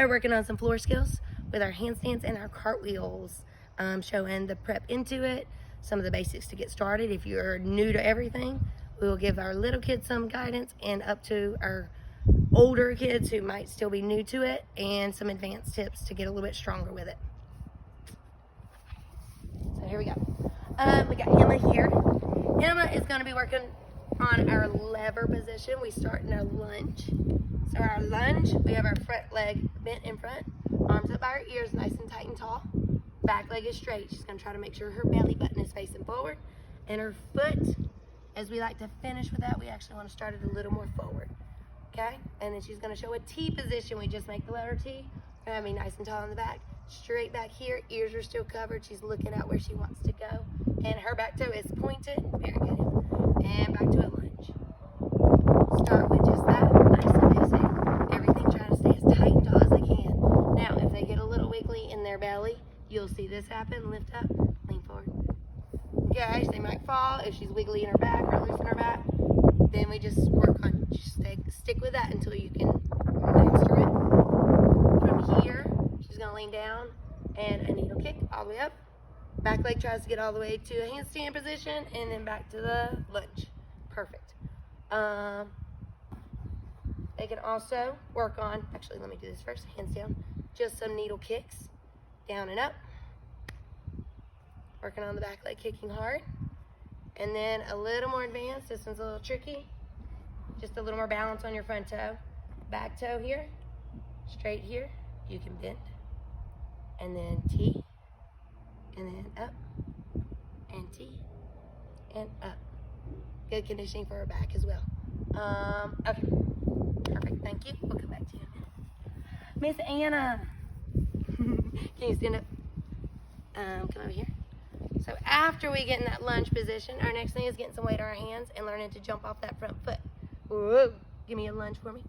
We're working on some floor skills with our handstands and our cartwheels, showing the prep into it, some of the basics to get started. If you're new to everything, we will give our little kids some guidance, and up to our older kids who might still be new to it, and some advanced tips to get a little bit stronger with it. So here we go. We got Emma here. Emma is going to be working on our lever position. We start in our lunge. So our lunge, we have our front leg bent in front, arms up by our ears, nice and tight and tall. Back leg is straight. She's going to try to make sure her belly button is facing forward, and her foot, as we like to finish with that, we actually want to start it a little more forward. Okay? And then she's going to show a T position. We just make the letter T. We're going to be nice and tall in the back. Straight back here. Ears are still covered. She's looking out where she wants to go. And her back toe is pointed. Very good. And back to a lunge. Start with just that. Nice and basic. Everything trying to stay as tight and tall as they can. Now, if they get a little wiggly in their belly, you'll see this happen. Lift up. Lean forward. Okay, they might fall if she's wiggly in her back or loose in her back. Then we just work on, just stick with that until you can master it. From here, she's going to lean down and a needle kick all the way up. Back leg tries to get all the way to a handstand position, and then back to the lunge. Perfect. They can also work on, actually let me do this first, hands down, just some needle kicks, down and up. Working on the back leg, kicking hard. And then a little more advanced, this one's a little tricky. Just a little more balance on your front toe. Back toe here, straight here, you can bend. And then T, and then up, and T, and up. Good conditioning for our back as well. Okay, perfect, thank you. We'll come back to you. Miss Anna, can you stand up? Come over here. So after we get in that lunge position, our next thing is getting some weight on our hands and learning to jump off that front foot. Whoa, give me a lunge for me.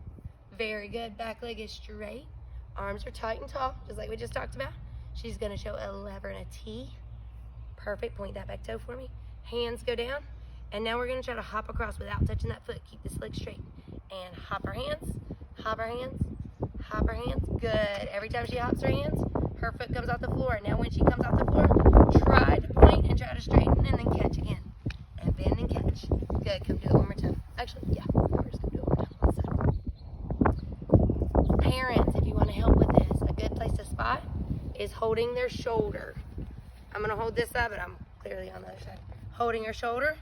Very good, back leg is straight. Arms are tight and tall, just like we just talked about. She's gonna show a lever and a T. Perfect, point that back toe for me. Hands go down, and now we're gonna try to hop across without touching that foot. Keep this leg straight. And hop our hands, hop our hands, hop our hands. Good, every time she hops her hands, her foot comes off the floor. Now when she comes off the floor, try to point and try to straighten and then catch again. And bend and catch. Good, come do it one more time. Actually, yeah, we're just gonna do it one more time. Parents, if you wanna help with this, a good place to spot is holding their shoulder. I'm gonna hold this up, but I'm clearly on the other side. Holding her shoulder.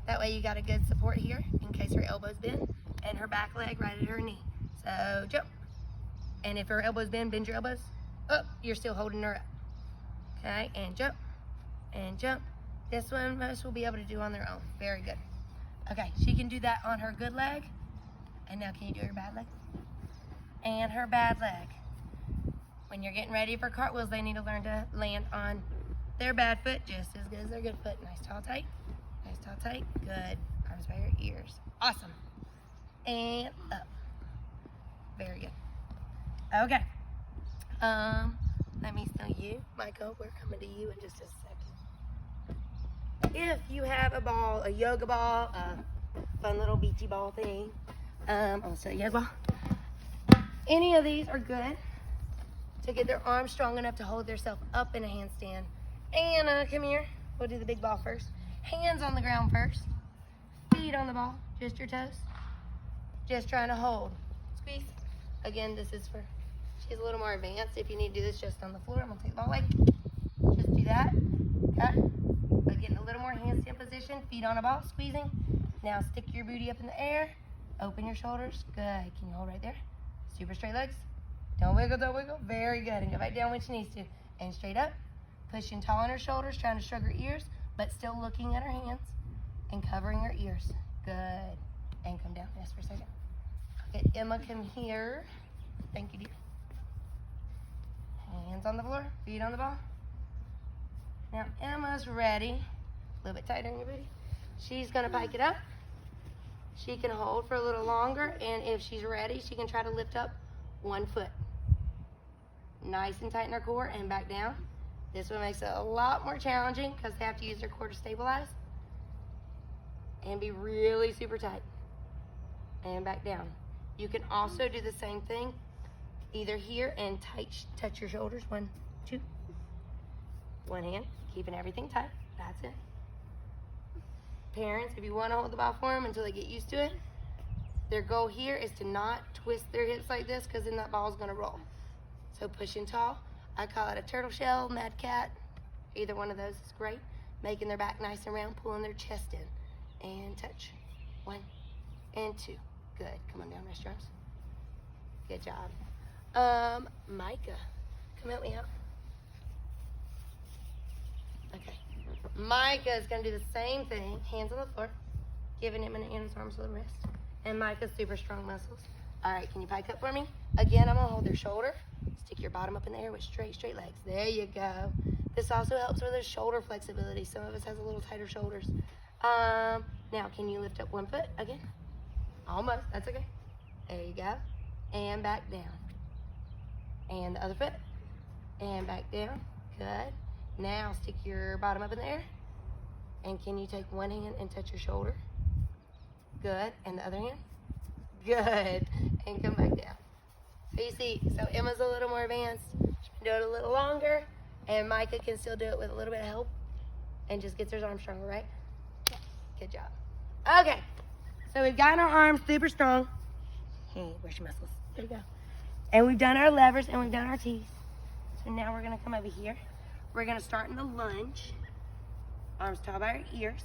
That way you got a good support here in case her elbow's bend, and her back leg right at her knee. So jump. And if her elbow's bend your elbows up. You're still holding her up. Okay, and jump, and jump. This one most will be able to do on their own. Very good. Okay, she can do that on her good leg. And now can you do her bad leg? And her bad leg. When you're getting ready for cartwheels, they need to learn to land on their bad foot just as good as their good foot. Nice, tall, tight. Nice, tall, tight. Good. Arms by your ears. Awesome. And up. Very good. Okay. Let me know you, Michael. We're coming to you in just a second. If you have a ball, a yoga ball, a fun little beachy ball thing, I'll say yoga ball. Any of these are good to get their arms strong enough to hold themselves up in a handstand. Anna, come here. We'll do the big ball first. Hands on the ground first. Feet on the ball. Just your toes. Just trying to hold. Squeeze. Again, this is for, she's a little more advanced. If you need to do this just on the floor, I'm going to take the ball away. Just do that. Okay? But getting a little more handstand position. Feet on a ball. Squeezing. Now stick your booty up in the air. Open your shoulders. Good. Can you hold right there? Super straight legs. Don't wiggle, don't wiggle. Very good. And go back down when she needs to. And straight up. Pushing tall on her shoulders, trying to shrug her ears, but still looking at her hands and covering her ears. Good. And come down. Yes, for a second. Okay, Emma, come here. Thank you, dear. Hands on the floor, feet on the ball. Now Emma's ready. A little bit tighter in your booty. She's gonna pike it up. She can hold for a little longer, and if she's ready, she can try to lift up one foot. Nice and tight in her core and back down. This one makes it a lot more challenging because they have to use their core to stabilize and be really super tight. And back down. You can also do the same thing either here and tight, touch your shoulders. 1, 2. One hand, keeping everything tight. That's it. Parents, if you want to hold the ball for them until they get used to it, their goal here is to not twist their hips like this, because then that ball is going to roll. So pushing tall. I call it a turtle shell, mad cat. Either one of those is great. Making their back nice and round, pulling their chest in. And touch. 1 and 2. Good. Come on down, rest your arms. Good job. Micah, come help me out. Okay. Micah is going to do the same thing. Hands on the floor. Giving him an hands, arms, to the wrist. And Micah's super strong muscles. All right, can you pike up for me? Again, I'm going to hold their shoulder. Stick your bottom up in the air with straight legs. There you go. This also helps with their shoulder flexibility. Some of us has a little tighter shoulders. Now, can you lift up one foot again? Almost. That's okay. There you go. And back down. And the other foot. And back down. Good. Now, stick your bottom up in the air. And can you take one hand and touch your shoulder? Good. And the other hand? Good. And come back down. So you see, so Emma's a little more advanced. She can do it a little longer. And Micah can still do it with a little bit of help. And just gets her arms stronger, right? Yeah. Good job. Okay. So we've gotten our arms super strong. Hey, where's your muscles? There you go. And we've done our levers and we've done our tees. So now we're going to come over here. We're going to start in the lunge. Arms tall by our ears.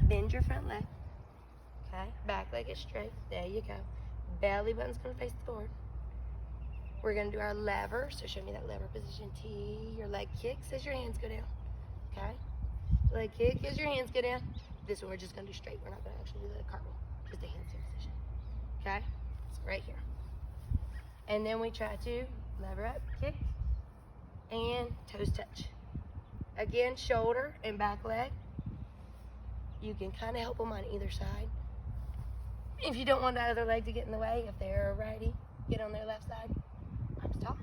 Bend your front leg. Okay. Back leg is straight. There you go. Belly button's going to face the board. We're going to do our lever. So show me that lever position. T. Your leg kicks as your hands go down. Okay. Leg kick as your hands go down. This one we're just going to do straight. We're not going to actually do the cartwheel. Just a handstand position. Okay. So right here. And then we try to lever up, kick, and toes touch. Again, shoulder and back leg. You can kind of help them on either side. If you don't want that other leg to get in the way, if they're a righty, get on their left side. Arms tall.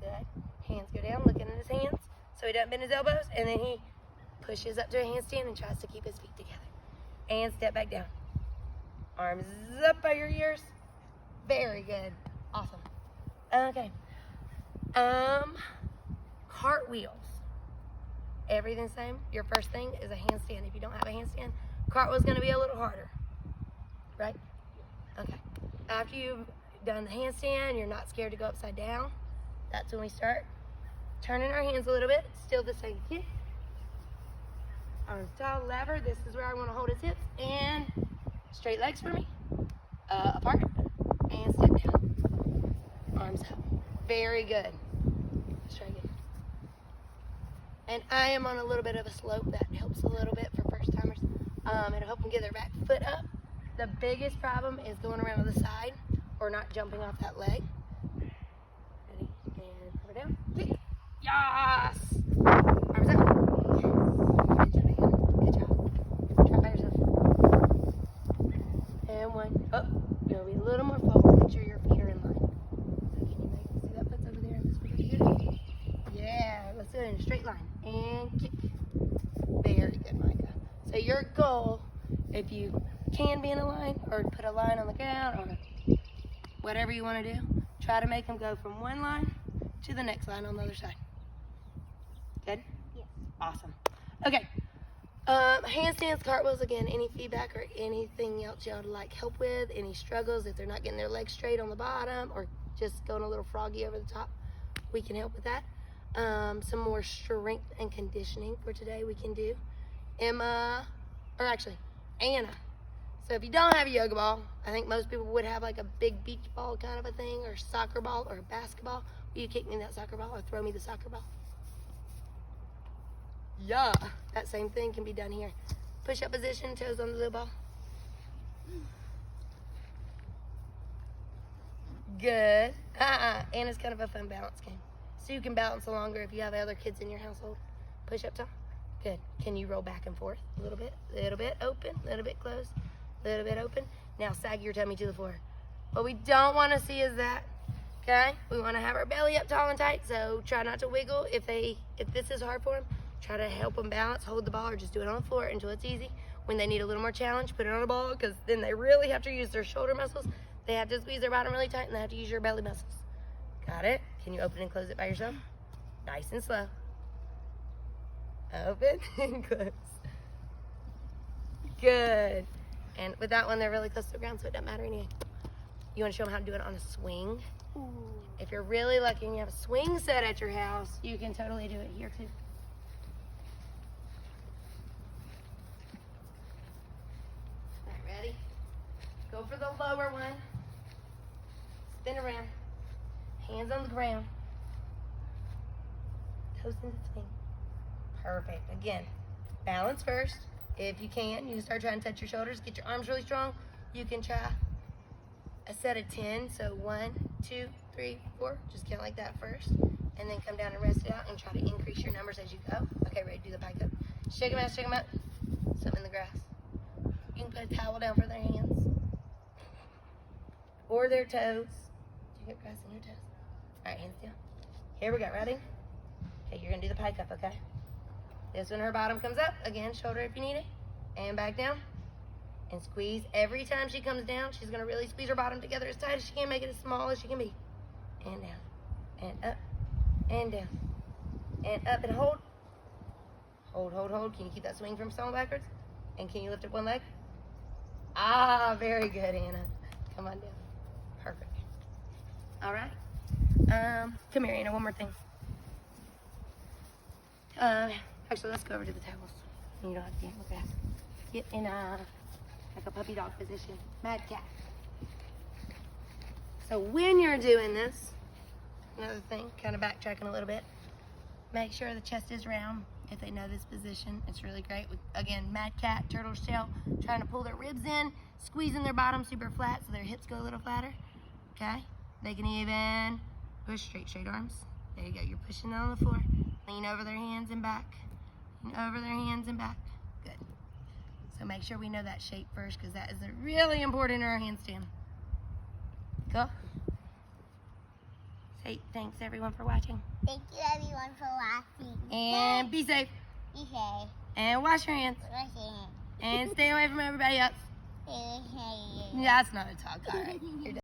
Good. Hands go down, looking at his hands so he doesn't bend his elbows. And then he pushes up to a handstand and tries to keep his feet together. And step back down. Arms up by your ears. Very good. Awesome. Okay. Cartwheels. Everything the same. Your first thing is a handstand. If you don't have a handstand, cartwheel's going to be a little harder. Right? Okay. After you've done the handstand, you're not scared to go upside down. That's when we start turning our hands a little bit. Still the same kick. Arms tall, lever. This is where I want to hold his hips. And straight legs for me. Apart. And step down. Arms up. Very good. Let's try again. And I am on a little bit of a slope. That helps a little bit for first timers. It'll help them get their back foot up. The biggest problem is going around to the side or not jumping off that leg. Ready? And over down. Kick. Yes! Arms up. Good job, again. Good job. Try by yourself. And one. Oh, you'll be a little more forward. Make sure your feet are in line. So can you see that foot's over there and this foot over here? Yeah, let's do it in a straight line. And kick. Very good, Micah. So your goal, if you can be in a line or put a line on the ground or whatever you want to do, try to make them go from one line to the next line on the other side. Good? Yes. Awesome. Okay. Handstands, cartwheels, again, any feedback or anything else y'all would like help with, any struggles, if they're not getting their legs straight on the bottom or just going a little froggy over the top, we can help with that. Some more strength and conditioning for today we can do. Anna. So if you don't have a yoga ball, I think most people would have like a big beach ball kind of a thing, or soccer ball or basketball. Will you kick me that soccer ball or throw me the soccer ball? Yeah, that same thing can be done here. Push up position, toes on the little ball. Good. And it's kind of a fun balance game. So you can balance longer if you have other kids in your household. Push up tall. Good. Can you roll back and forth a little bit open, a little bit closed, a little bit open. Now sag your tummy to the floor. What we don't want to see is that, okay? We want to have our belly up tall and tight, so try not to wiggle. If this is hard for them, try to help them balance, hold the ball, or just do it on the floor until it's easy. When they need a little more challenge, put it on a ball, because then they really have to use their shoulder muscles. They have to squeeze their bottom really tight, and they have to use your belly muscles. Got it? Can you open and close it by yourself? Nice and slow. Open and close. Good. And with that one, they're really close to the ground, so it doesn't matter anyway. You want to show them how to do it on a swing? Ooh. If you're really lucky and you have a swing set at your house, you can totally do it here too. All right, ready? Go for the lower one. Spin around. Hands on the ground. Toes into the swing. Perfect. Again, balance first. If you can, you can start trying to touch your shoulders. Get your arms really strong. You can try a set of 10. So 1, 2, 3, 4. Just count like that first. And then come down and rest it out and try to increase your numbers as you go. Okay, ready to do the pike up. Shake them out, shake them out. Something in the grass. You can put a towel down for their hands. Or their toes. Do you get grass in your toes? All right, hands down. Here we go, ready? Okay, you're gonna do the pike up, okay? This one, her bottom comes up. Again, shoulder if you need it. And back down. And squeeze. Every time she comes down, she's going to really squeeze her bottom together as tight as she can. Make it as small as she can be. And down. And up. And down. And up and hold. Hold, hold, hold. Can you keep that swing from falling backwards? And can you lift up one leg? Ah, very good, Anna. Come on down. Perfect. All right. Come here, Anna. One more thing. Actually, let's go over to the towels. You don't have to get in the grass. Get in like a puppy dog position. Mad cat. So when you're doing this, another thing, kind of backtracking a little bit, make sure the chest is round. If they know this position, it's really great. With, again, mad cat, turtle shell, trying to pull their ribs in, squeezing their bottom super flat so their hips go a little flatter. Okay? They can even push straight arms. There you go. You're pushing on the floor. Lean over their hands and back. Lean over their hands and back. Good. So make sure we know that shape first because that is really important in our handstand. Cool? Say thanks everyone for watching. Thank you everyone for watching. And be safe. Be safe. And wash your hands. Wash your hands. And stay away from everybody else. Stay away from everybody else. That's not a talk. All right. You're done.